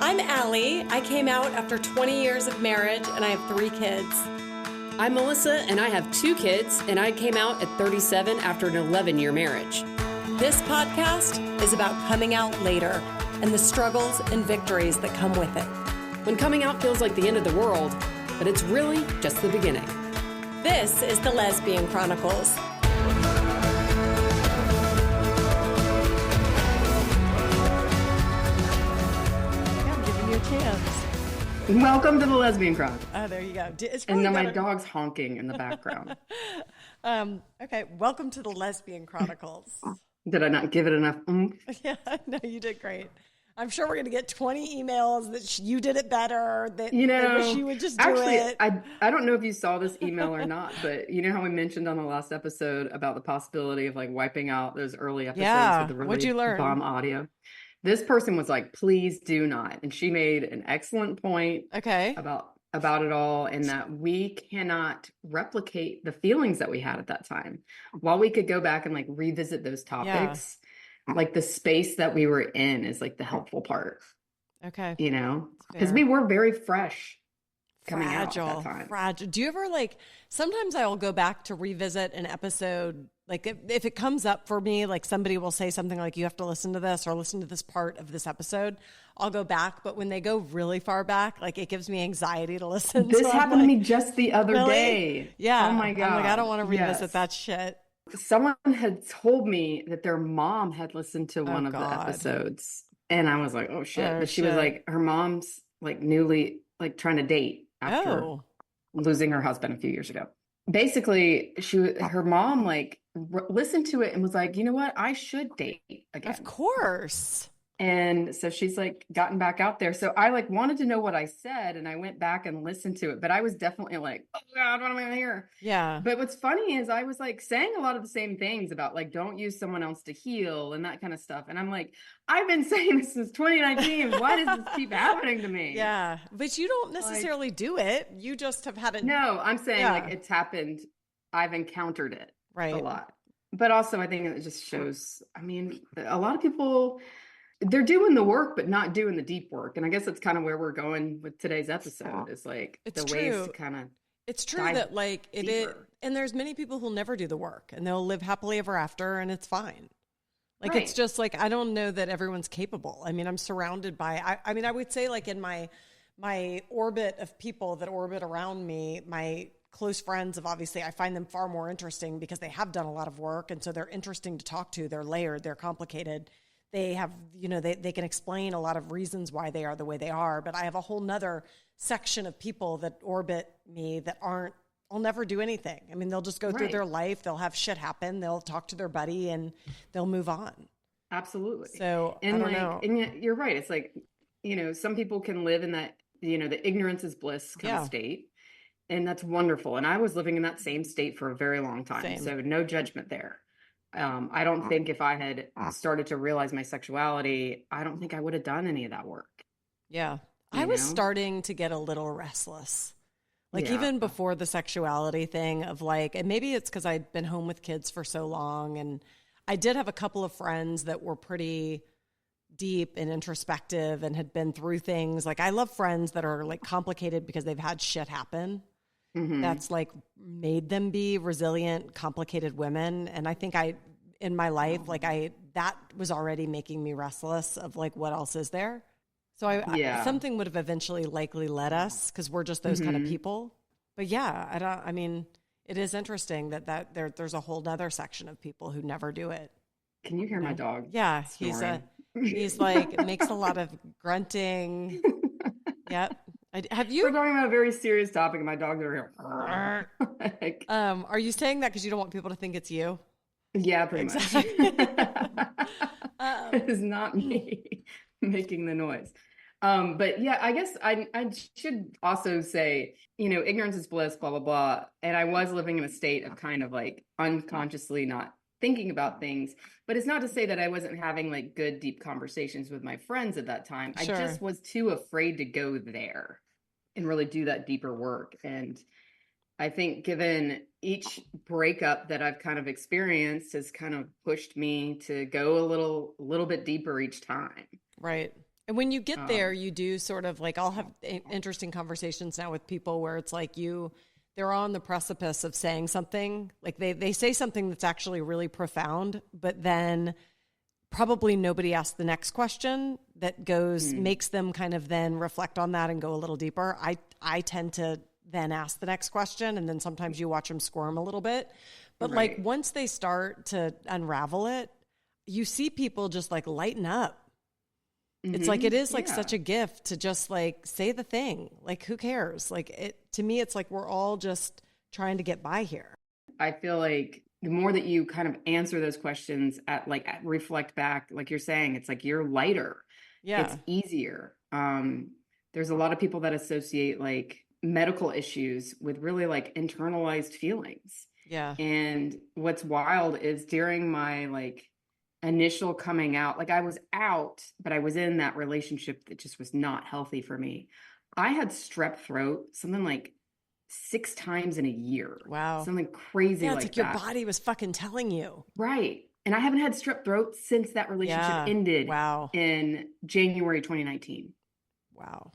I'm Allie. I came out after 20 years of marriage and I have 3 kids. I'm Melissa and I have 2 kids and I came out at 37 after an 11-year marriage. This podcast is about coming out later and the struggles and victories that come with it. When coming out feels like the end of the world, but it's really just the beginning. This is the Lesbian Chronicles. I'm giving you a chance. Welcome to the Lesbian Chronicles. Oh, there you go. And then my dog's honking in the background. Okay, welcome to the Lesbian Chronicles. Did I not give it enough oomph? Yeah, no, you did great. I'm sure we're going to get 20 emails that you did it better, that they wish you would just do it. I don't know if you saw this email or not, but you know how we mentioned on the last episode about the possibility of like wiping out those early episodes with the really what'd you learn? bomb audio? This person was like, please do not. And she made an excellent point about it all, and that we cannot replicate the feelings that we had at that time. While we could go back and like revisit those topics, like the space that we were in is like the helpful part. Okay. You know, because we were very fresh coming out at that time. Fragile. Do you ever like, sometimes I'll go back to revisit an episode. Like if it comes up for me, like somebody will say something like, you have to listen to this or listen to this part of this episode, I'll go back. But when they go really far back, like it gives me anxiety to listen. This happened to me just the other day. Yeah. Oh my God. I'm like, I don't want to revisit that shit. Someone had told me that their mom had listened to one of the episodes. And I was like, oh shit. But she was like, her mom's like newly like trying to date after losing her husband a few years ago. Basically, her mom like listened to it and was like, you know what? I should date again. Of course. And so she's like gotten back out there. So I like wanted to know what I said, and I went back and listened to it, but I was definitely like, oh God, what am I going to hear? Yeah. But what's funny is I was like saying a lot of the same things about like, don't use someone else to heal and that kind of stuff. And I'm like, I've been saying this since 2019. Why does this keep happening to me? Yeah. But you don't necessarily do it. You just have had it. No, I'm saying like it's happened. I've encountered it a lot. But also I think it just shows, I mean, a lot of people, they're doing the work, but not doing the deep work. And I guess that's kind of where we're going with today's episode is like ways to kind of. It's true that like it is. And there's many people who'll never do the work and they'll live happily ever after and it's fine. Like, it's just like, I don't know that everyone's capable. I mean, I'm surrounded by, I mean, I would say like in my orbit of people that orbit around me, my close friends of obviously, I find them far more interesting because they have done a lot of work. And so they're interesting to talk to. They're layered, they're complicated. They have, you know, they can explain a lot of reasons why they are the way they are. But I have a whole nother section of people that orbit me that I'll never do anything. I mean, they'll just go through their life. They'll have shit happen. They'll talk to their buddy and they'll move on. Absolutely. So and I don't know. And yet you're right. It's like, you know, some people can live in that, you know, the ignorance is bliss kind of state. And that's wonderful. And I was living in that same state for a very long time. So no judgment there. I don't think if I had started to realize my sexuality, I don't think I would have done any of that work. Yeah. I was starting to get a little restless. Like even before the sexuality thing of like, and maybe it's because I'd been home with kids for so long. And I did have a couple of friends that were pretty deep and introspective and had been through things. Like I love friends that are like complicated because they've had shit happen. Mm-hmm. That's like made them be resilient, complicated women. And I think in my life, like that was already making me restless of like, what else is there? So something would have eventually likely led us because we're just those kind of people. But I mean, it is interesting that there's a whole nother section of people who never do it. Can you hear my dog? Yeah. He's like, makes a lot of grunting. Yep. Have you? We're talking about a very serious topic, and my dogs are here. Like, are you saying that because you don't want people to think it's you? Yeah, pretty much. It is not me making the noise. But yeah, I guess I should also say, you know, ignorance is bliss, blah, blah, blah. And I was living in a state of kind of like unconsciously not thinking about things, but it's not to say that I wasn't having like good, deep conversations with my friends at that time. Sure. I just was too afraid to go there and really do that deeper work. And I think given each breakup that I've kind of experienced has kind of pushed me to go a little bit deeper each time. Right. And when you get there, you do sort of like, I'll have interesting conversations now with people where it's like they're on the precipice of saying something, like they say something that's actually really profound, but then probably nobody asked the next question that makes them kind of then reflect on that and go a little deeper. I tend to then ask the next question, and then sometimes you watch them squirm a little bit. But like once they start to unravel it, you see people just like lighten up. It's like, it is like such a gift to just like say the thing. Like, who cares? Like, to me, it's like we're all just trying to get by here. I feel like the more that you kind of answer those questions reflect back, like you're saying, it's like you're lighter. Yeah. It's easier. There's a lot of people that associate like medical issues with really like internalized feelings. Yeah. And what's wild is during my like initial coming out, like I was out, but I was in that relationship that just was not healthy for me. I had strep throat, something like 6 times in a year. Wow. Something crazy like that. It's like your body was fucking telling you. Right. And I haven't had strep throat since that relationship ended in January 2019. Wow.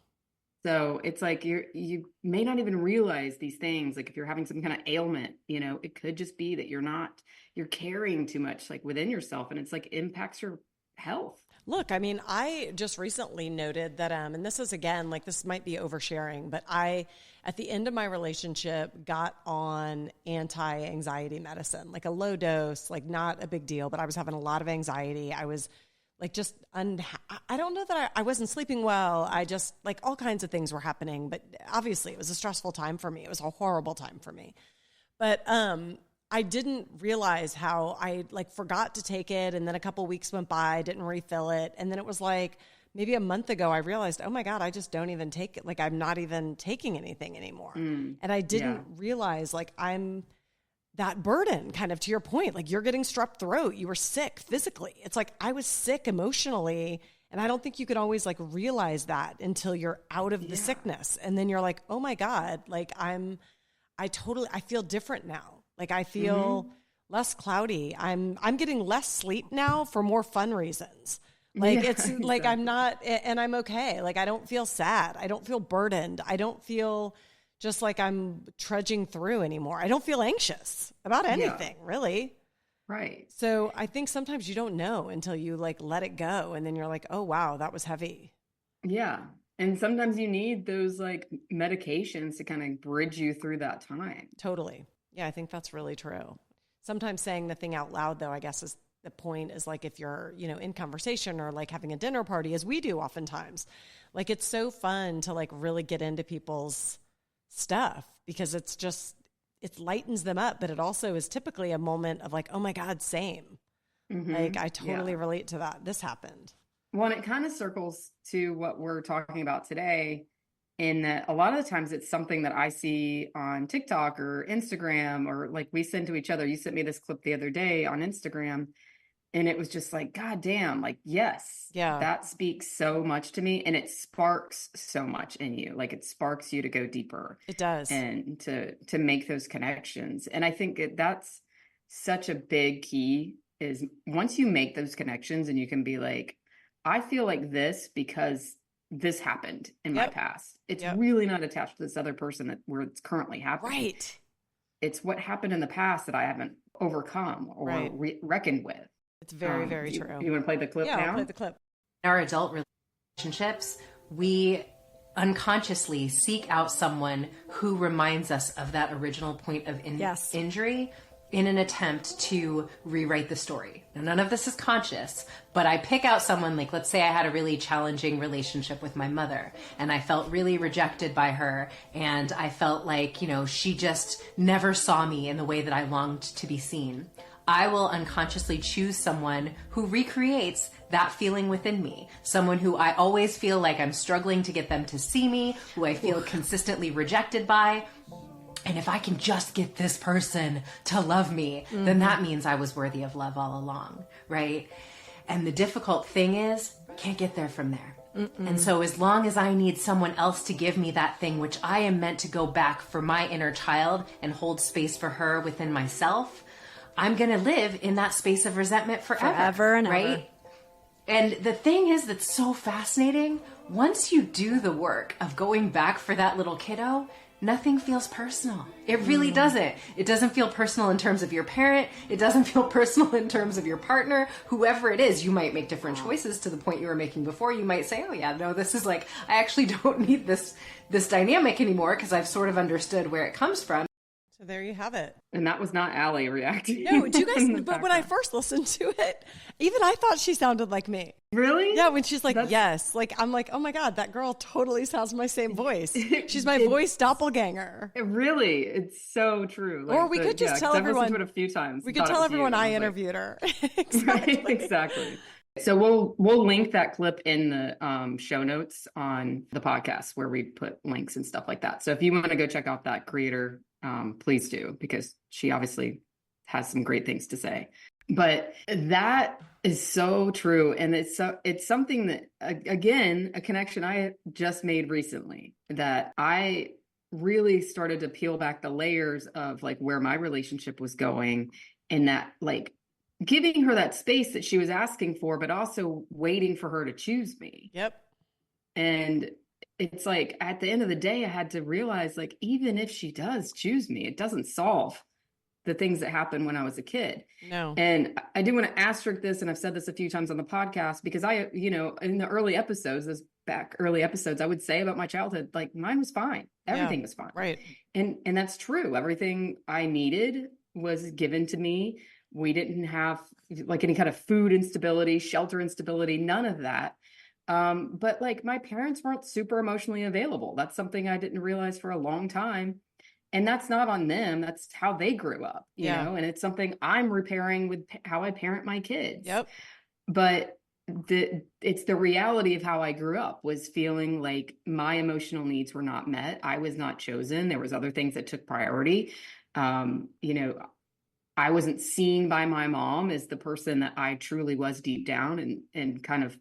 So it's like you may not even realize these things. Like if you're having some kind of ailment, it could just be that you're carrying too much like within yourself, and it's like impacts your health. Look, I mean, I just recently noted that, and this is again, like this might be oversharing, but I, at the end of my relationship, got on anti-anxiety medicine, like a low dose, like not a big deal, but I was having a lot of anxiety. I was like, just, I don't know that I wasn't sleeping well. I just, like, all kinds of things were happening, but obviously it was a stressful time for me. It was a horrible time for me. But, I didn't realize how I like forgot to take it. And then a couple weeks went by, didn't refill it. And then it was like maybe a month ago, I realized, oh my God, I just don't even take it. Like I'm not even taking anything anymore. And I didn't realize like I'm that burden, kind of to your point, like you're getting strep throat, you were sick physically. It's like I was sick emotionally. And I don't think you could always like realize that until you're out of the sickness. And then you're like, oh my God, like I feel different now. Like I feel less cloudy. I'm getting less sleep now for more fun reasons. Like it's exactly. Like I'm not, and I'm okay. Like I don't feel sad. I don't feel burdened. I don't feel just like I'm trudging through anymore. I don't feel anxious about anything really. Right. So I think sometimes you don't know until you like let it go. And then you're like, oh wow, that was heavy. Yeah. And sometimes you need those like medications to kind of bridge you through that time. Totally. Yeah, I think that's really true. Sometimes saying the thing out loud, though, I guess is the point is like if you're, in conversation or like having a dinner party, as we do oftentimes, like it's so fun to like really get into people's stuff because it lightens them up, but it also is typically a moment of like, oh my God, same. Like I totally relate to that. This happened. Well, and it kind of circles to what we're talking about today. In that a lot of the times it's something that I see on TikTok or Instagram, or like we send to each other. You sent me this clip the other day on Instagram and it was just like, God damn, like, yes, that speaks so much to me. And it sparks so much in you. Like it sparks you to go deeper. It does. And to make those connections. And I think that's such a big key is once you make those connections and you can be like, I feel like this because this happened in my past. It's really not attached to this other person where it's currently happening. Right. It's what happened in the past that I haven't overcome or reckoned with. It's very, very true. You want to play the clip now? Yeah, I'll play the clip. In our adult relationships, we unconsciously seek out someone who reminds us of that original point of injury in an attempt to rewrite the story. Now, none of this is conscious, but I pick out someone, like, let's say I had a really challenging relationship with my mother and I felt really rejected by her. And I felt like, she just never saw me in the way that I longed to be seen. I will unconsciously choose someone who recreates that feeling within me. Someone who I always feel like I'm struggling to get them to see me, who I feel consistently rejected by. And if I can just get this person to love me, then that means I was worthy of love all along, right? And the difficult thing is, I can't get there from there. And so as long as I need someone else to give me that thing, which I am meant to go back for my inner child and hold space for her within myself, I'm going to live in that space of resentment forever and right? Ever. And the thing is that's so fascinating, once you do the work of going back for that little kiddo, nothing feels personal. It really doesn't. It doesn't feel personal in terms of your parent. It doesn't feel personal in terms of your partner, whoever it is. You might make different choices to the point you were making before. You might say, oh yeah, no, this is like, I actually don't need this dynamic anymore because I've sort of understood where it comes from. So there you have it. And that was not Allie reacting. No, do you guys, but when I first listened to it, even I thought she sounded like me. Really? Yeah, when she's like, yes. Like, I'm like, oh my God, that girl totally sounds my same voice. She's my voice doppelganger. Really? It's so true. Or we could just tell everyone. I've listened to it a few times. We could tell everyone I interviewed her. Exactly. Right, exactly. So we'll link that clip in the show notes on the podcast where we put links and stuff like that. So if you want to go check out that creator, please do, because she obviously has some great things to say. But that is so true. And it's something that, again, a connection I just made recently, that I really started to peel back the layers of like where my relationship was going, and that like giving her that space that she was asking for, but also waiting for her to choose me. Yep. And it's like, at the end of the day, I had to realize, like, even if she does choose me, it doesn't solve the things that happened when I was a kid. No. And I do want to asterisk this, and I've said this a few times on the podcast, because I, in the early episodes, I would say about my childhood, like, mine was fine. Everything was fine. Right. And that's true. Everything I needed was given to me. We didn't have like any kind of food instability, shelter instability, none of that. But like, my parents weren't super emotionally available. That's something I didn't realize for a long time. And that's not on them. That's how they grew up, you know, and it's something I'm repairing with how I parent my kids. Yep. But it's the reality of how I grew up, was feeling like my emotional needs were not met. I was not chosen. There was other things that took priority. I wasn't seen by my mom as the person that I truly was deep down, and kind of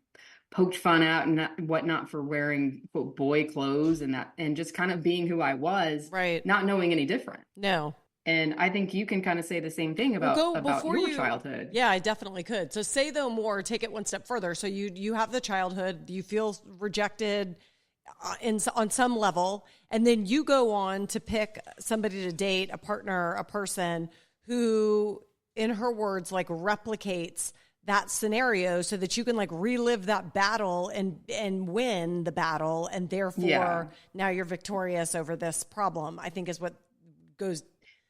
poked fun at and whatnot for wearing boy clothes and just kind of being who I was, right? Not knowing any different. No. And I think you can kind of say the same thing about your childhood. Yeah, I definitely could. So say though more, take it one step further. So you have the childhood, you feel rejected on some level, and then you go on to pick somebody to date, a partner, a person who, in her words, like replicates that scenario so that you can like relive that battle and win the battle. And therefore now you're victorious over this problem, I think is what goes,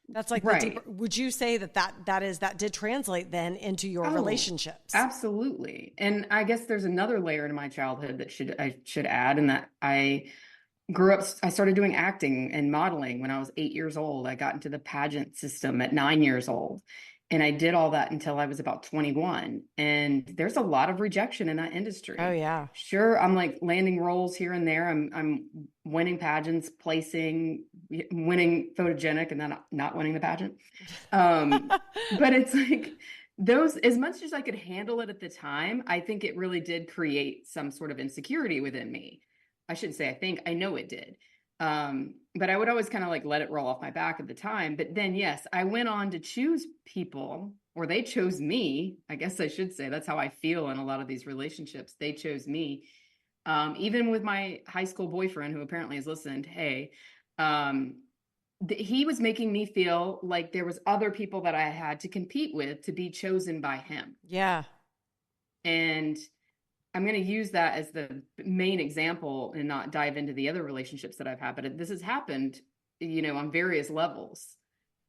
that's like, right. Deeper, would you say that did translate then into your relationships? Absolutely. And I guess there's another layer to my childhood that I should add, and that I grew up, I started doing acting and modeling when I was 8 years old. I got into the pageant system at 9 years old. And I did all that until I was about 21. And there's a lot of rejection in that industry. Oh, yeah. Sure, I'm like landing roles here and there. I'm winning pageants, placing, winning photogenic, and then not winning the pageant. But it's like those, as much as I could handle it at the time, I think it really did create some sort of insecurity within me. I shouldn't say I know it did. But I would always kind of like let it roll off my back at the time. But then, yes, I went on to choose people, or they chose me. I guess I should say that's how I feel in a lot of these relationships. They chose me. Even with my high school boyfriend, who apparently has listened, hey, he was making me feel like there was other people that I had to compete with to be chosen by him. Yeah. And I'm going to use that as the main example and not dive into the other relationships that I've had. But this has happened, on various levels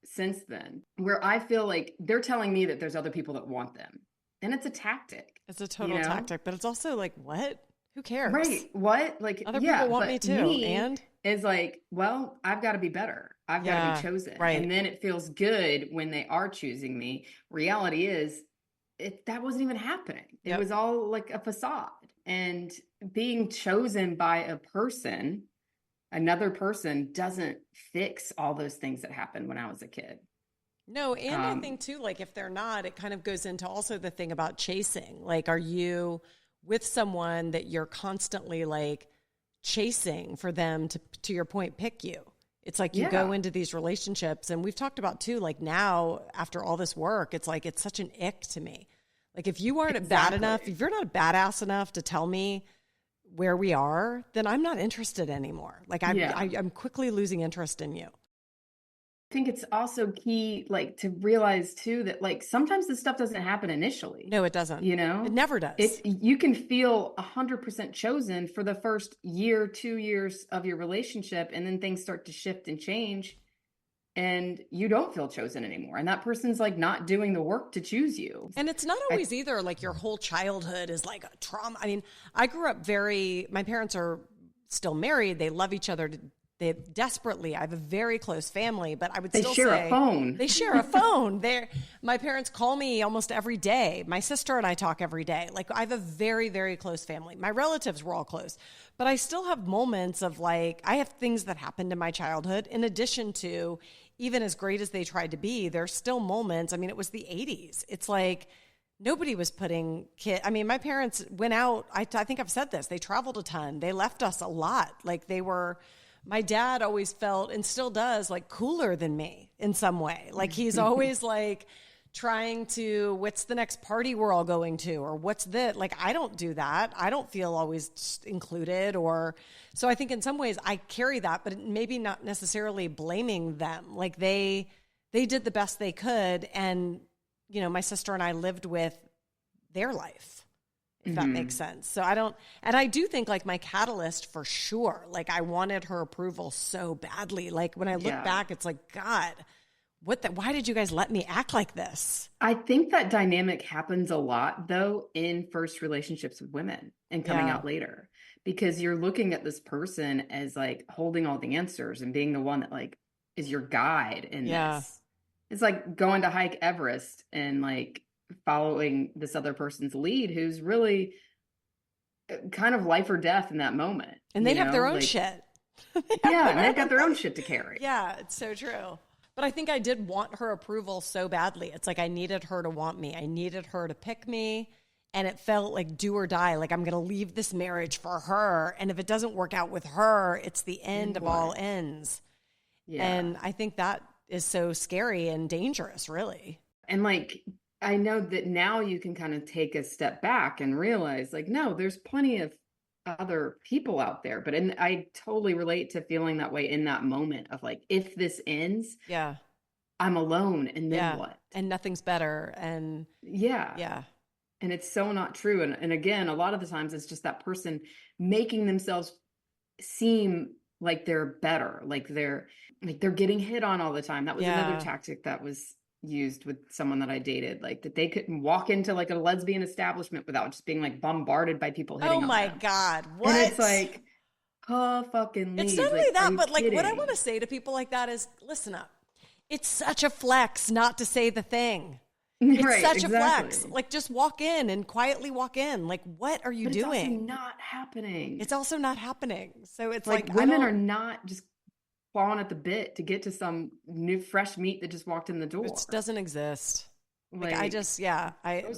since then, where I feel like they're telling me that there's other people that want them. And it's a tactic. It's a total tactic, but it's also like, what? Who cares? Right. What? Like, other people want me too. And is like, well, I've got to be better. I've got to be chosen. Right. And then it feels good when they are choosing me. Reality is, that wasn't even happening. It was all like a facade. And being chosen by another person, doesn't fix all those things that happened when I was a kid. No, and I think too, like if they're not, it kind of goes into also the thing about chasing. Like, are you with someone that you're constantly like chasing for them to your point, pick you? It's like you go into these relationships, and we've talked about too, like now after all this work, it's like, it's such an ick to me. Like if you aren't bad Exactly. enough, if you're not badass enough to tell me where we are, then I'm not interested anymore. Like I'm quickly losing interest in you. I think it's also key, like, to realize too that like sometimes this stuff doesn't happen initially. No, it doesn't. You know, it never does. You can feel 100% chosen for the first year, 2 years of your relationship, and then things start to shift and change, and you don't feel chosen anymore. And that person's like not doing the work to choose you. And it's not always either like your whole childhood is like a trauma. I mean, I grew up my parents are still married. They love each other. They desperately, I have a very close family, but I would still say they share a phone. They share a phone. My parents call me almost every day. My sister and I talk every day. Like I have a very, very close family. My relatives were all close, but I still have moments of like, I have things that happened in my childhood in addition to, even as great as they tried to be, there's still moments. I mean, it was the 80s. It's like nobody was putting I mean, my parents went out. I think I've said this. They traveled a ton. They left us a lot. Like my dad always felt, and still does, like cooler than me in some way. Like he's always like trying to, what's the next party we're all going to? Or what's this? Like, I don't do that. I don't feel always included so I think in some ways I carry that, but maybe not necessarily blaming them. Like they did the best they could. And, you know, my sister and I lived with their life, if that makes sense. So I do think like my catalyst for sure, like I wanted her approval so badly. Like when I look back, it's like, God, why did you guys let me act like this? I think that dynamic happens a lot though in first relationships with women and coming out later, because you're looking at this person as like holding all the answers and being the one that like is your guide in this. It's like going to hike Everest and like following this other person's lead who's really kind of life or death in that moment. And they have their own shit. And they've got their own shit to carry. Yeah, it's so true. But I think I did want her approval so badly. It's like I needed her to want me. I needed her to pick me. And it felt like do or die. Like I'm going to leave this marriage for her. And if it doesn't work out with her, it's the end of all ends. Yeah. And I think that is so scary and dangerous, really. And like, I know that now you can kind of take a step back and realize like, no, there's plenty of other people out there. But I totally relate to feeling that way in that moment of like, if this ends, I'm alone. And then what? And nothing's better. And yeah. And it's so not true. And again, a lot of the times it's just that person making themselves seem like they're better, like they're getting hit on all the time. That was another tactic that was used with someone that I dated, like that they couldn't walk into like a lesbian establishment without just being like bombarded by people hitting on them. Oh my God. What? And it's like, fucking leave. It's not only that, but like what I want to say to people like that is, listen up. It's such a flex not to say the thing. It's such a flex. Like just walk in and quietly walk in. Like, what are you doing? It's also not happening. It's also not happening. So it's like women are not just clawing at the bit to get to some new fresh meat that just walked in the door. It doesn't exist. Like those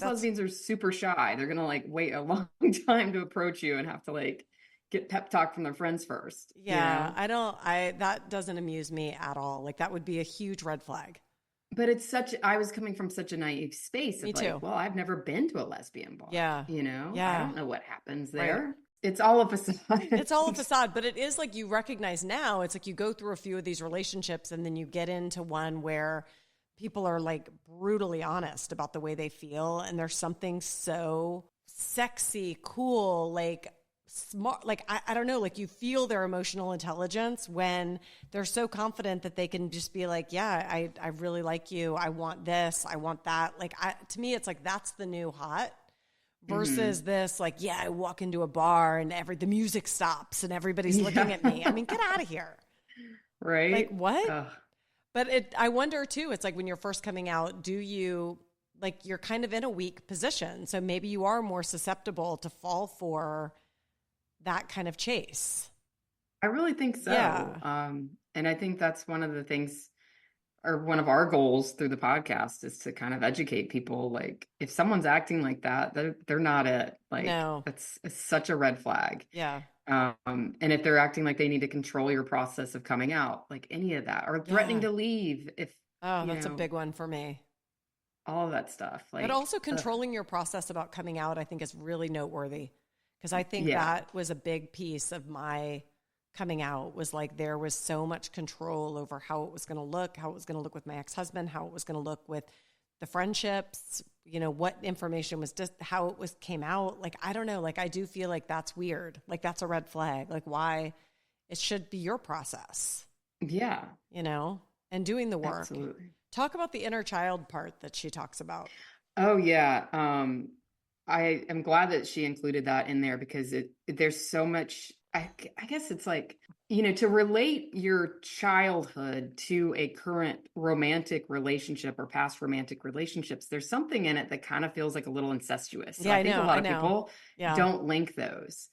lesbians are super shy. They're gonna like wait a long time to approach you and have to like get pep talk from their friends first. Yeah, you know? That doesn't amuse me at all. Like that would be a huge red flag. But I was coming from such a naive space of like, well, I've never been to a lesbian bar. Yeah. You know? Yeah. I don't know what happens there. Right. It's all a facade. It's all a facade, but it is like you recognize now, it's like you go through a few of these relationships and then you get into one where people are like brutally honest about the way they feel. And there's something so sexy, cool, like smart, like, I don't know, like you feel their emotional intelligence when they're so confident that they can just be like, yeah, I really like you. I want this. I want that. Like, to me, it's like, that's the new hot. Versus this, like, yeah, I walk into a bar and the music stops and everybody's looking at me. I mean, get out of here. Right. Like, what? Ugh. But I wonder too, it's like when you're first coming out, do you, like, you're kind of in a weak position. So maybe you are more susceptible to fall for that kind of chase. I really think so. Yeah. And I think that's one of the things, or one of our goals through the podcast, is to kind of educate people. Like, if someone's acting like that, they're not it. Like, no. It's such a red flag. Yeah. And if they're acting like they need to control your process of coming out, like any of that, or threatening to leave, if that's a big one for me. all of that stuff. Like, but also controlling your process about coming out, I think is really noteworthy, because I think that was a big piece of my coming out, was like there was so much control over how it was going to look, how it was going to look with my ex-husband, how it was going to look with the friendships, you know, what information was just how it was came out. Like, I don't know, like I do feel like that's weird. Like that's a red flag. Like why it should be your process. Yeah. You know, and doing the work. Absolutely. Talk about the inner child part that she talks about. Oh yeah. I am glad that she included that in there, because there's so much, I guess it's like, you know, to relate your childhood to a current romantic relationship or past romantic relationships, there's something in it that kind of feels like a little incestuous. So Yeah, I think a lot of people Yeah. don't link those,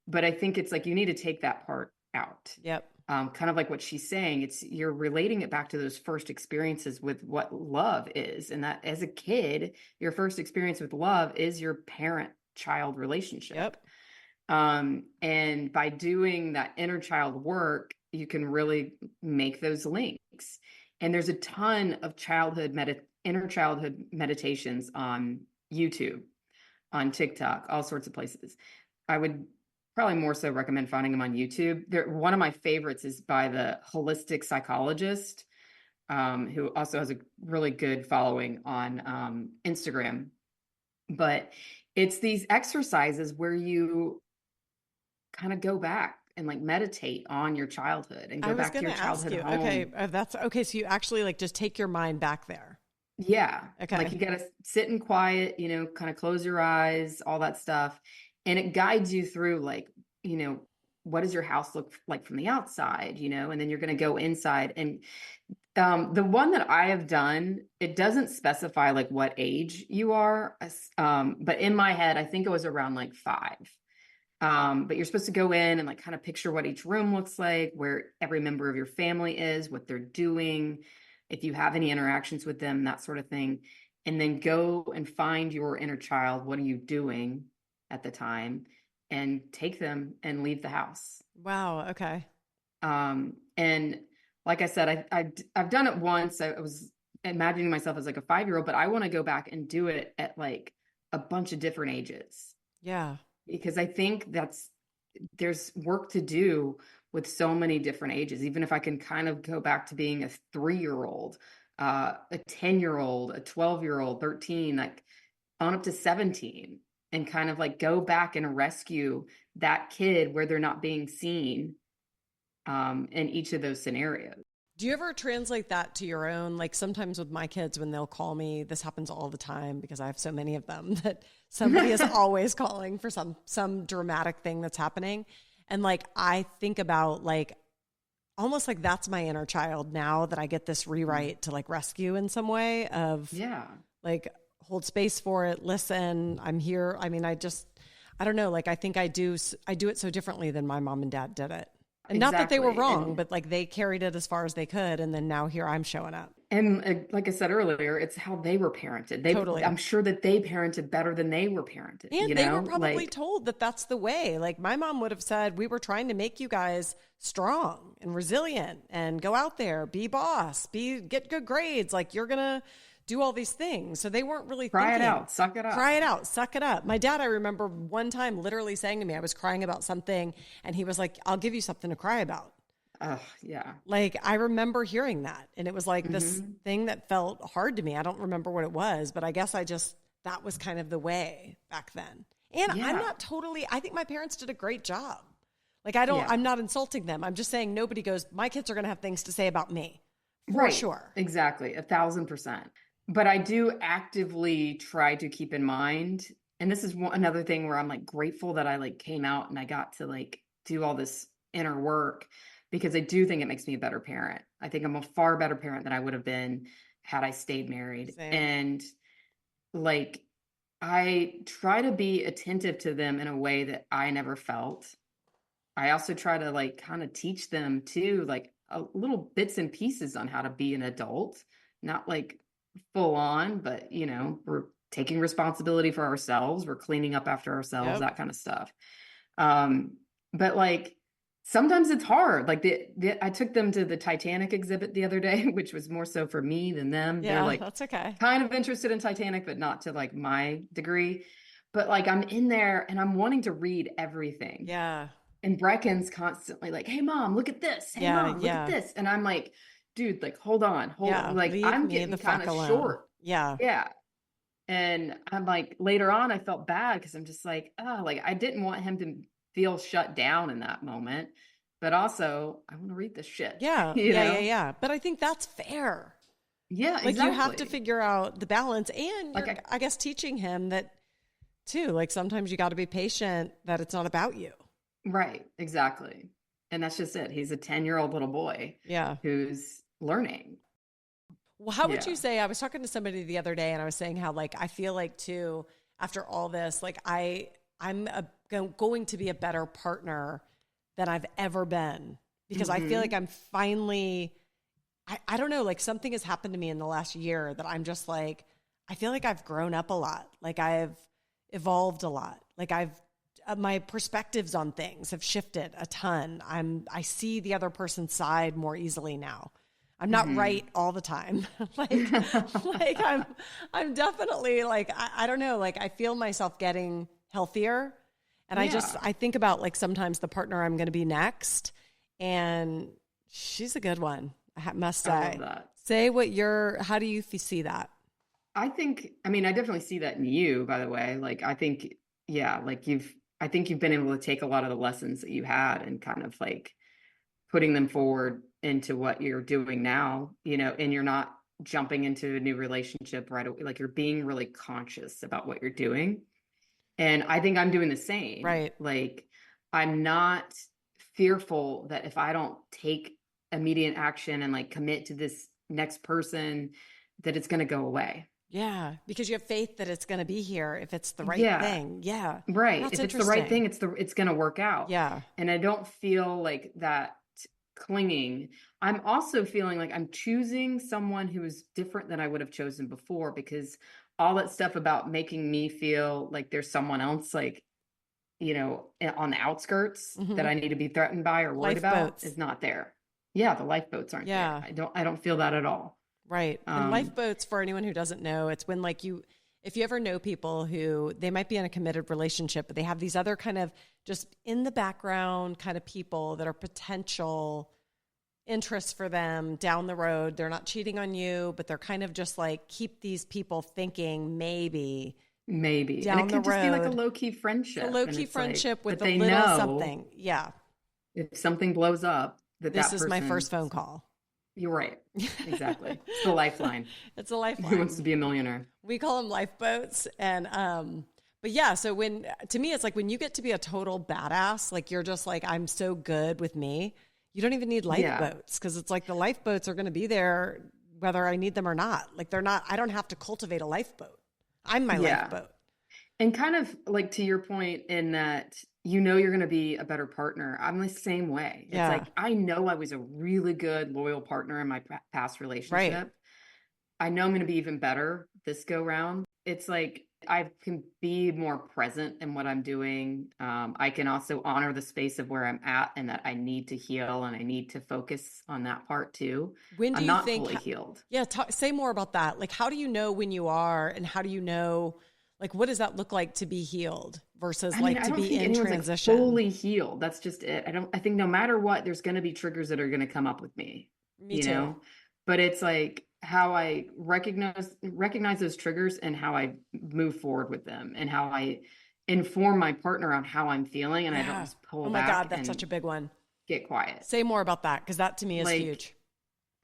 but I think it's like, you need to take that part out. Yep. Kind of like what she's saying, you're relating it back to those first experiences with what love is. And that as a kid, your first experience with love is your parent-child relationship. Yep. And by doing that inner child work, you can really make those links. And there's a ton of inner childhood meditations on YouTube, on TikTok, all sorts of places. I would probably more so recommend finding them on YouTube. One of my favorites is by the holistic psychologist, who also has a really good following on Instagram. But it's these exercises where you kind of go back and like meditate on your childhood and go back to your childhood home. Okay, that's okay. So you actually like just take your mind back there. Yeah. Okay. Like you got to sit in quiet, you know, kind of close your eyes, all that stuff. And it guides you through like, you know, what does your house look like from the outside, you know, and then you're going to go inside. And the one that I have done, it doesn't specify like what age you are. But in my head, I think it was around like 5. But you're supposed to go in and like kind of picture what each room looks like, where every member of your family is, what they're doing, if you have any interactions with them, that sort of thing. And then go and find your inner child. What are you doing at the time? And take them and leave the house. Wow. Okay. And like I said, I've done it once. I was imagining myself as like a 5-year-old, but I want to go back and do it at like a bunch of different ages. Yeah. Because I think there's work to do with so many different ages. Even if I can kind of go back to being a 3-year-old, a 10-year-old, a 12-year-old, 13, like on up to 17, and kind of like go back and rescue that kid where they're not being seen in each of those scenarios. Do you ever translate that to your own? Like sometimes with my kids, when they'll call me, this happens all the time because I have so many of them, that somebody is always calling for some dramatic thing that's happening. And like, I think about like, almost like that's my inner child now, that I get this rewrite to like rescue in some way of like hold space for it. Listen, I'm here. I mean, I don't know. Like, I think I do it so differently than my mom and dad did it. And not that they were wrong, but like they carried it as far as they could. And then now here I'm showing up. And like I said earlier, it's how they were parented. Totally. I'm sure that they parented better than they were parented. And they were probably told that that's the way. Like my mom would have said, we were trying to make you guys strong and resilient and go out there, be boss, get good grades. Like you're going to do all these things. So they weren't really Cry thinking. it out, suck it up. Cry it out, suck it up. My dad, I remember one time literally saying to me, I was crying about something and he was like, I'll give you something to cry about. Yeah. Like I remember hearing that, and it was like this thing that felt hard to me. I don't remember what it was, but I guess that was kind of the way back then. And I think my parents did a great job. Like I'm not insulting them. I'm just saying nobody goes, my kids are going to have things to say about me. For sure. Exactly. 1,000%. But I do actively try to keep in mind, and this is another thing where I'm like grateful that I like came out and I got to like do all this inner work, because I do think it makes me a better parent. I think I'm a far better parent than I would have been had I stayed married. Same. And like, I try to be attentive to them in a way that I never felt. I also try to like kind of teach them too, like little bits and pieces on how to be an adult, not like full on, but you know, we're taking responsibility for ourselves. We're cleaning up after ourselves, that kind of stuff. But like, Sometimes it's hard. Like I took them to the Titanic exhibit the other day, which was more so for me than them. Yeah, They're like, that's okay. kind of interested in Titanic, but not to like my degree. But like I'm in there and I'm wanting to read everything. Yeah. And Brecken's constantly like, "Hey mom, look at this. Hey mom, look at this." And I'm like, "Dude, like hold on. Like I'm getting kind of short." Yeah. Yeah. And I'm like, later on, I felt bad because I'm just like, oh, like I didn't want him to feel shut down in that moment. But also, I want to read this shit. Yeah. Yeah. But I think that's fair. Yeah, like exactly. You have to figure out the balance, and like I guess teaching him that too. Like sometimes you got to be patient, that it's not about you. Right. Exactly. And that's just it. He's a 10-year-old little boy. Yeah. Who's learning. Well, how would you say, I was talking to somebody the other day and I was saying how like, I feel like too, after all this, like I'm going to be a better partner than I've ever been, because I feel like I'm finally, I don't know, like something has happened to me in the last year that I'm just like, I feel like I've grown up a lot. Like I've evolved a lot. Like my perspectives on things have shifted a ton. I see the other person's side more easily now. I'm not right all the time. like I'm definitely like, I don't know, like I feel myself getting healthier. And I think about like sometimes the partner I'm going to be next, and she's a good one. I must say. I love that. Say how do you see that? I definitely see that in you, by the way. Like, I think you've been able to take a lot of the lessons that you had and kind of like putting them forward into what you're doing now, and you're not jumping into a new relationship right away. Like you're being really conscious about what you're doing. And I think I'm doing the same. Right. Like I'm not fearful that if I don't take immediate action and like commit to this next person, that it's going to go away. Yeah, because you have faith that it's going to be here if it's the right thing. Yeah. Right. That's if it's the right thing, it's going to work out. Yeah. And I don't feel like that clinging. I'm also feeling like I'm choosing someone who is different than I would have chosen before, because all that stuff about making me feel like there's someone else, like, on the outskirts that I need to be threatened by or worried about is not there. Yeah. The lifeboats aren't there. I don't feel that at all. Right. And lifeboats, for anyone who doesn't know, it's when like if you ever know people who they might be in a committed relationship, but they have these other kind of just in the background kind of people that are potential interests for them down the road. They're not cheating on you, but they're kind of just like keep these people thinking maybe down and it the road. Just be like a low-key friendship. A low-key friendship like, with a little something. Yeah. If something blows up, this is my first phone call. You're right. Exactly. It's the lifeline. It's a lifeline. Who wants to be a millionaire? We call them lifeboats. And, but yeah, so to me, it's like when you get to be a total badass, like you're just like, I'm so good with me. You don't even need lifeboats, because it's like the lifeboats are going to be there whether I need them or not. Like I don't have to cultivate a lifeboat. I'm my lifeboat. And kind of like to your point in that, you're going to be a better partner. I'm the same way. It's like, I know I was a really good, loyal partner in my past relationship. Right. I know I'm going to be even better this go round. It's like, I can be more present in what I'm doing. I can also honor the space of where I'm at and that I need to heal and I need to focus on that part too. When do I'm you not think fully healed? Yeah. Say more about that. Like, how do you know when you are, and how do you know, like, what does that look like to be healed versus to be in transition? Like fully healed. That's just it. I think no matter what, there's going to be triggers that are going to come up with me. Me too. But it's like how I recognize those triggers and how I move forward with them and how I inform my partner on how I'm feeling, and I don't just pull back. Oh my God, that's such a big one. Get quiet. Say more about that, because that to me is huge.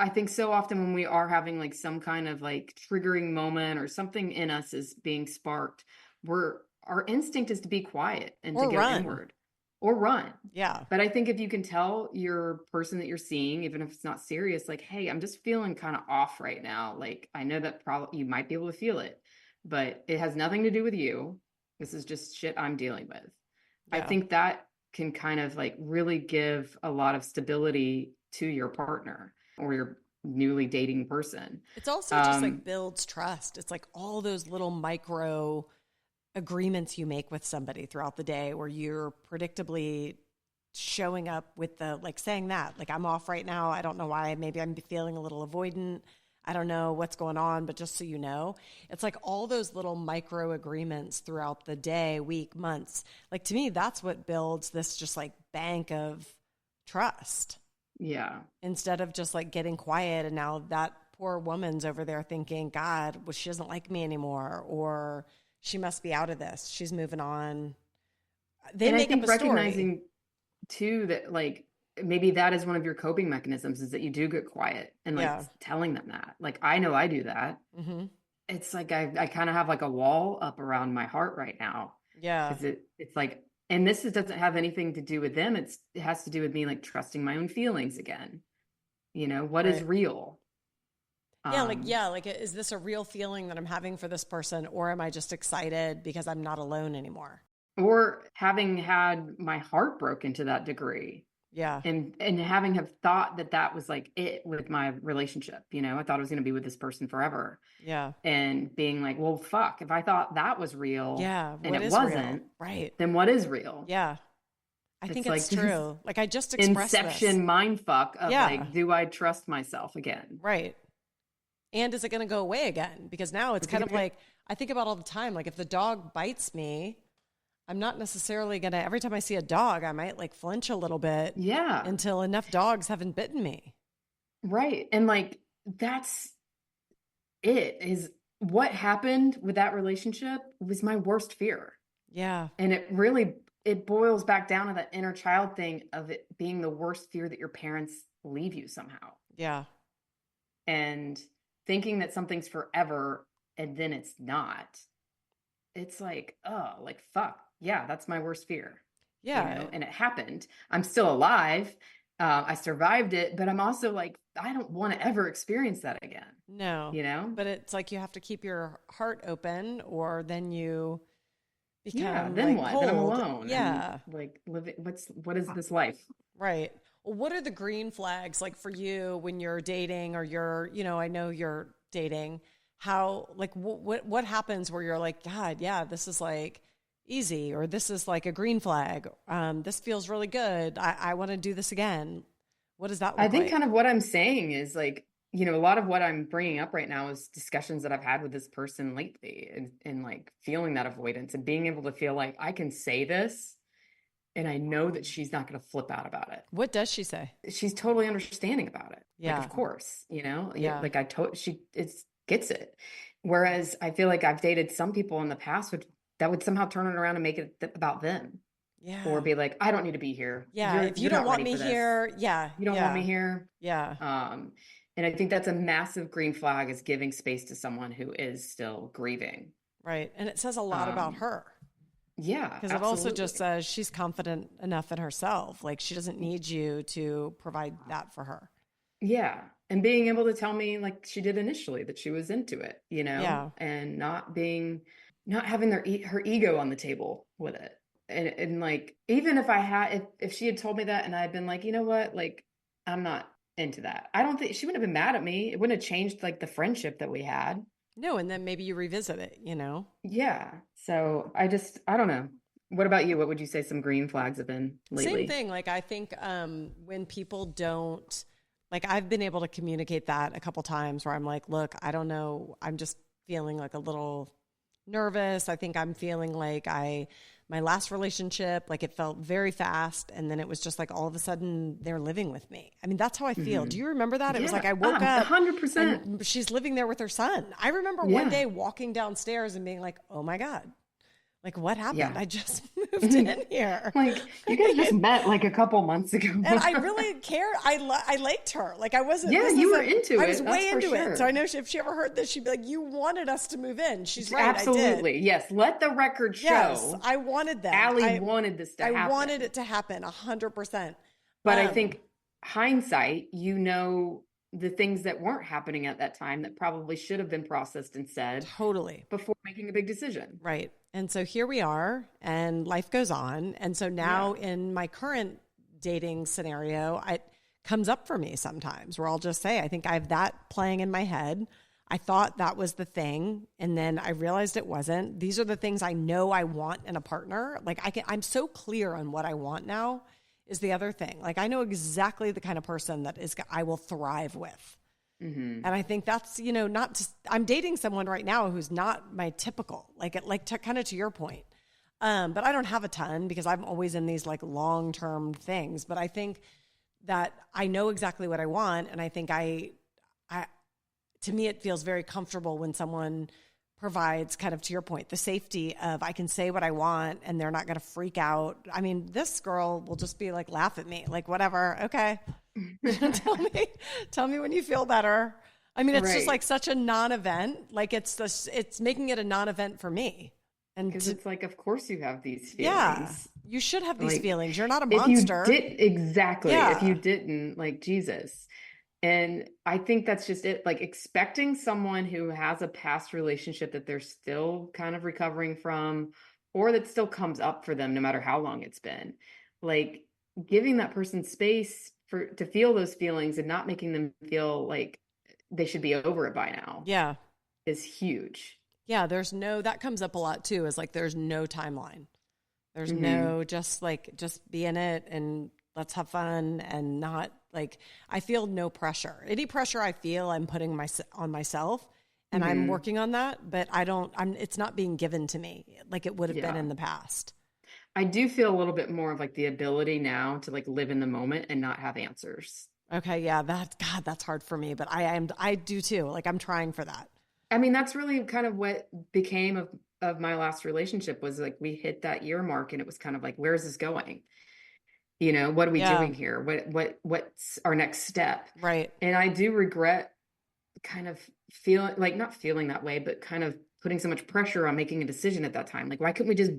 I think so often when we are having like some kind of like triggering moment or something in us is being sparked, our instinct is to be quiet and to go inward or run. Yeah. But I think if you can tell your person that you're seeing, even if it's not serious, like, hey, I'm just feeling kind of off right now. Like, I know that probably you might be able to feel it, but it has nothing to do with you. This is just shit I'm dealing with. Yeah. I think that can kind of like really give a lot of stability to your partner or your newly dating person. It's also just like builds trust. It's like all those little micro agreements you make with somebody throughout the day where you're predictably showing up with the, like saying that, like, I'm off right now. I don't know why. Maybe I'm feeling a little avoidant. I don't know what's going on, but just so you know, it's like all those little micro agreements throughout the day, week, months. Like, to me, that's what builds this just like bank of trust. Yeah. Instead of just like getting quiet. And now that poor woman's over there thinking, God, well, she doesn't like me anymore, or she must be out of this. She's moving on. They make up a recognizing story too that like maybe that is one of your coping mechanisms, is that you do get quiet and like telling them that. Like, I know I do that. Mm-hmm. It's like I kind of have like a wall up around my heart right now. Yeah. Because it's like, and this doesn't have anything to do with them. It has to do with me like trusting my own feelings again. You know, what is real? Like, is this a real feeling that I'm having for this person, or am I just excited because I'm not alone anymore? Or having had my heart broken to that degree. Yeah. And having have thought that was like it with my relationship, you know, I thought I was going to be with this person forever. Yeah. And being like, well, fuck, if I thought that was real, and it wasn't, real? Right? Then what is real? Yeah. I think it's like true. Like, I just expressed Inception mind fuck of like, do I trust myself again? Right. And is it going to go away again? Because now it's kind of like, I think about all the time, like if the dog bites me, I'm not necessarily going to, every time I see a dog, I might like flinch a little bit. Yeah. Until enough dogs haven't bitten me. Right. And like, that's it, is what happened with that relationship was my worst fear. Yeah. And it boils back down to that inner child thing of it being the worst fear that your parents leave you somehow. Yeah. And thinking that something's forever and then it's not. It's like, oh, like, fuck. Yeah, that's my worst fear. Yeah. You know? And it happened. I'm still alive. I survived it, but I'm also like, I don't want to ever experience that again. No. You know? But it's like you have to keep your heart open, or then you become then like what? cold. Then I'm alone. Yeah. And like what is this life? Right. Well, what are the green flags like for you when you're dating, or you're, you know, I know you're dating, how, like, what happens where you're like, God, yeah, this is like easy, or this is like a green flag. This feels really good. I want to do this again. What does that look like? I think kind of what I'm saying is like, you know, a lot of what I'm bringing up right now is discussions that I've had with this person lately, and like feeling that avoidance and being able to feel like I can say this and I know that she's not going to flip out about it. What does she say? She's totally understanding about it. Yeah. Like, of course, you know, Yeah. like she gets it. Whereas I feel like I've dated some people in the past that would somehow turn it around and make it about them. Yeah. Or be like, I don't need to be here. Yeah. If you don't want me here. Yeah. You don't want me here. Yeah. And I think that's a massive green flag, is giving space to someone who is still grieving. Right. And it says a lot about her. Yeah. Because it also just says she's confident enough in herself. Like, she doesn't need you to provide that for her. Yeah. And being able to tell me, like she did initially, that she was into it, you know, Yeah. and not having her ego on the table with it. And like, even if she had told me that and I had been like, you know what, like, I'm not into that, I don't think she wouldn't have been mad at me. It wouldn't have changed like the friendship that we had. No. And then maybe you revisit it, you know? Yeah. So I don't know. What about you? What would you say some green flags have been lately? Same thing. Like, I think when people don't, like, I've been able to communicate that a couple times where I'm like, look, I don't know. I'm just feeling like a little nervous. I think I'm feeling like my last relationship, like it felt very fast. And then it was just like, all of a sudden they're living with me. I mean, that's how I feel. Mm-hmm. Do you remember that? It was like, I woke 100%. up and she's living there with her son. I remember one day walking downstairs and being like, oh my God, like, what happened? Yeah. I just moved in here. Like, you guys just met like a couple months ago. And I really cared. I liked her. Like, I wasn't. Yeah, you were into it. I was way into sure. it. So I know if she ever heard this, she'd be like, you wanted us to move in. She's right. Absolutely. I did. Yes. Let the record show. Yes, I wanted that. Allie wanted this to happen. I wanted it to happen 100%. But I think hindsight, you know, the things that weren't happening at that time that probably should have been processed and said totally before making a big decision. Right. And so here we are, and life goes on. And so now in my current dating scenario, it comes up for me sometimes where I'll just say, I think I have that playing in my head. I thought that was the thing, and then I realized it wasn't. These are the things I know I want in a partner. Like, I'm so clear on what I want now. is the other thing. Like, I know exactly the kind of person that I will thrive with. And I think that's, you know, not just, I'm dating someone right now who's not my typical, kind of to your point. But I don't have a ton because I'm always in these like long-term things. But I think that I know exactly what I want. And I think to me, it feels very comfortable when someone provides, kind of to your point, the safety of I can say what I want and they're not going to freak out. I mean, this girl will just be like, laugh at me, like, whatever. Okay. tell me when you feel better. I mean, it's just like such a non-event. Like it's making it a non-event for me. And because it's like, of course you have these feelings. Yeah, you should have these like, feelings. You're not a monster. Exactly. Yeah. If you didn't, like, Jesus. And I think that's just it. Like, expecting someone who has a past relationship that they're still kind of recovering from, or that still comes up for them no matter how long it's been, like giving that person space to feel those feelings and not making them feel like they should be over it by now. Yeah. Is huge. Yeah. That comes up a lot too, is like, there's no timeline. There's no, just be in it and let's have fun, and not like, I feel no pressure. Any pressure I feel, I'm putting on myself, and I'm working on that, but it's not being given to me like it would have been in the past. I do feel a little bit more of like the ability now to like live in the moment and not have answers. Okay. Yeah. That's hard for me, but I do too. Like, I'm trying for that. I mean, that's really kind of what became of my last relationship, was like, we hit that year mark and it was kind of like, where's this going? You know, what are we doing here? What's our next step? Right. And I do regret kind of feeling like, not feeling that way, but kind of putting so much pressure on making a decision at that time. Like, why couldn't we just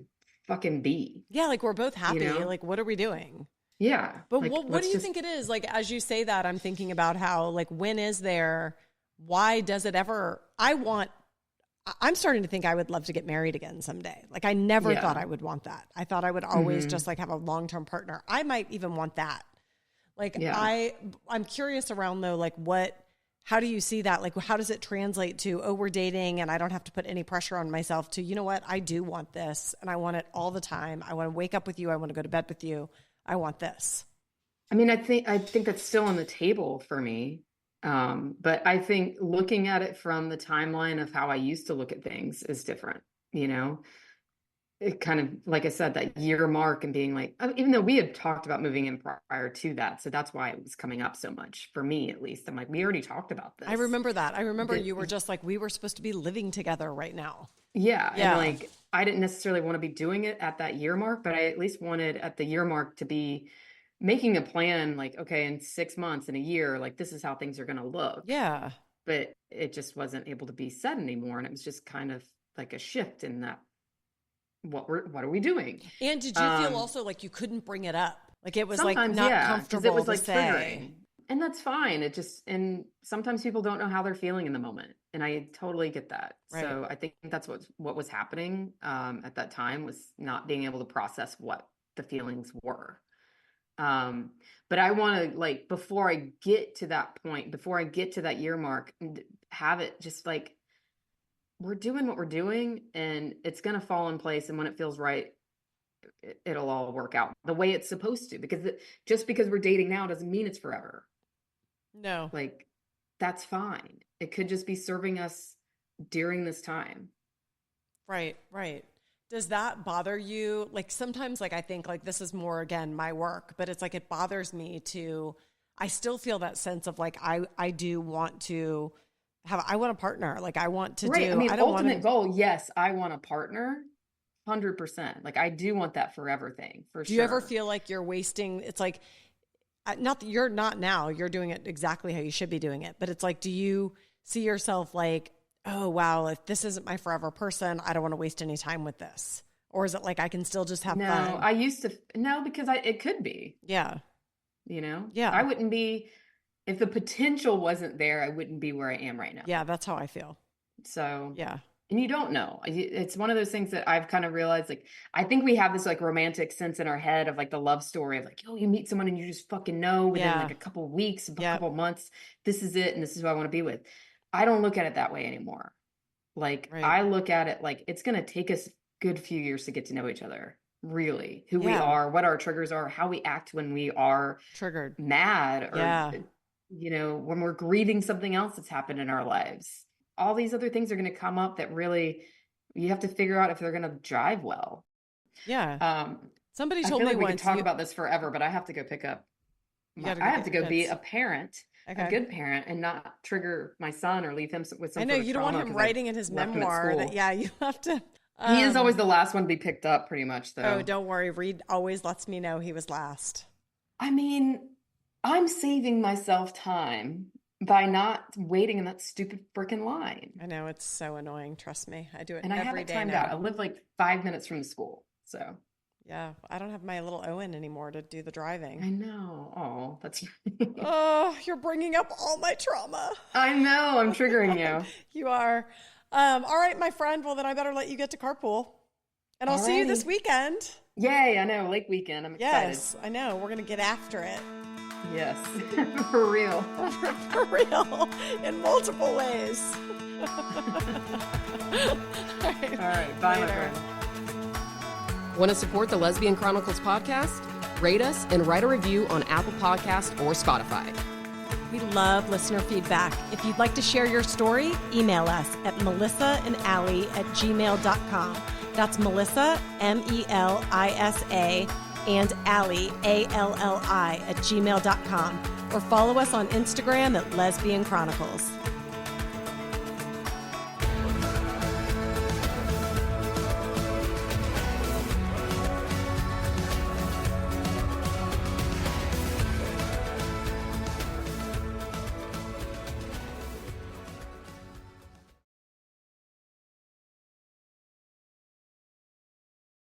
fucking be? Yeah. Like, we're both happy. You know? Like, what are we doing? Yeah. But like, what do you think it is? Like, as you say that, I'm thinking about how, like, why does it ever, I'm starting to think I would love to get married again someday. Like, I never thought I would want that. I thought I would always just like have a long-term partner. I might even want that. Like, I'm curious around though, like how do you see that? Like, how does it translate to, oh, we're dating and I don't have to put any pressure on myself, to, you know what, I do want this and I want it all the time. I want to wake up with you. I want to go to bed with you. I want this. I mean, I think that's still on the table for me. But I think looking at it from the timeline of how I used to look at things is different, you know. It kind of, like I said, that year mark, and being like, even though we had talked about moving in prior to that, so that's why it was coming up so much for me, at least. I'm like, we already talked about this. I remember that. I remember you were just like, we were supposed to be living together right now. Yeah. And like, I didn't necessarily want to be doing it at that year mark, but I at least wanted at the year mark to be making a plan, like, okay, in 6 months, in a year, like, this is how things are going to look. Yeah. But it just wasn't able to be said anymore. And it was just kind of like a shift in that, what are we doing? And did you feel also like you couldn't bring it up? Like, it was like not comfortable it was like to say. triggering. And that's fine. And sometimes people don't know how they're feeling in the moment. And I totally get that. Right. So I think that's what was happening at that time, was not being able to process what the feelings were. But I want to, like, before I get to that point, before I get to that year mark, have it just like, we're doing what we're doing and it's going to fall in place. And when it feels right, it'll all work out the way it's supposed to, because just because we're dating now doesn't mean it's forever. No. Like, that's fine. It could just be serving us during this time. Right. Right. Does that bother you? Like, sometimes, like, I think, like, this is more, again, my work, but it's like, it bothers me I still feel that sense of like, I do want to I want a partner. Like, I want to right. do, I mean, I don't ultimate goal. Yes. I want a partner. 100%. Like, I do want that forever thing, for sure. Do you ever feel like you're wasting? It's like, not that you're not now, you're doing it exactly how you should be doing it. But it's like, do you see yourself like, oh, wow, if this isn't my forever person, I don't want to waste any time with this? Or is it like, I can still just have fun? No, I used to, no, because it could be. Yeah. You know? Yeah. I wouldn't be, if the potential wasn't there, I wouldn't be where I am right now. Yeah, that's how I feel. So, yeah. And you don't know. It's one of those things that I've kind of realized, like, I think we have this like romantic sense in our head of like the love story of like, oh, you meet someone and you just fucking know within like a couple of weeks, a couple of months, this is it. And this is who I want to be with. I don't look at it that way anymore. Like, I look at it like, it's going to take us a good few years to get to know each other. really, who we are, what our triggers are, how we act when we are triggered, mad, or, you know, when we're grieving something else that's happened in our lives. All these other things are going to come up that really you have to figure out if they're going to jive well. Yeah. Somebody told me we once could talk about this forever, but I have to go pick up. I have to go be a parent, a good parent, and not trigger my son or leave him with some. I know sort of you don't want him writing in his memoir that. Yeah, you have to. He is always the last one to be picked up, pretty much, though. Oh, don't worry. Reed always lets me know he was last. I mean, I'm saving myself time by not waiting in that stupid freaking line. I know, it's so annoying. Trust me. I do it and every day. I have it timed out. I live like 5 minutes from the school, so. Yeah, I don't have my little Owen anymore to do the driving. I know. Oh, that's. Oh, you're bringing up all my trauma. I know. I'm triggering you. You are. All right, my friend. Well, then I better let you get to carpool. And I'll see you this weekend. Yay, I know. Lake weekend. I'm excited. Yes, I know. We're going to get after it. Yes, for real. For real. In multiple ways. All right. Bye, my friend. Want to support the Lesbian Chronicles podcast? Rate us and write a review on Apple Podcasts or Spotify. We love listener feedback. If you'd like to share your story, email us at melissaandallie@gmail.com. That's Melissa, MELISA, and Allie, ALLI, @gmail.com. Or follow us on Instagram at Lesbian Chronicles.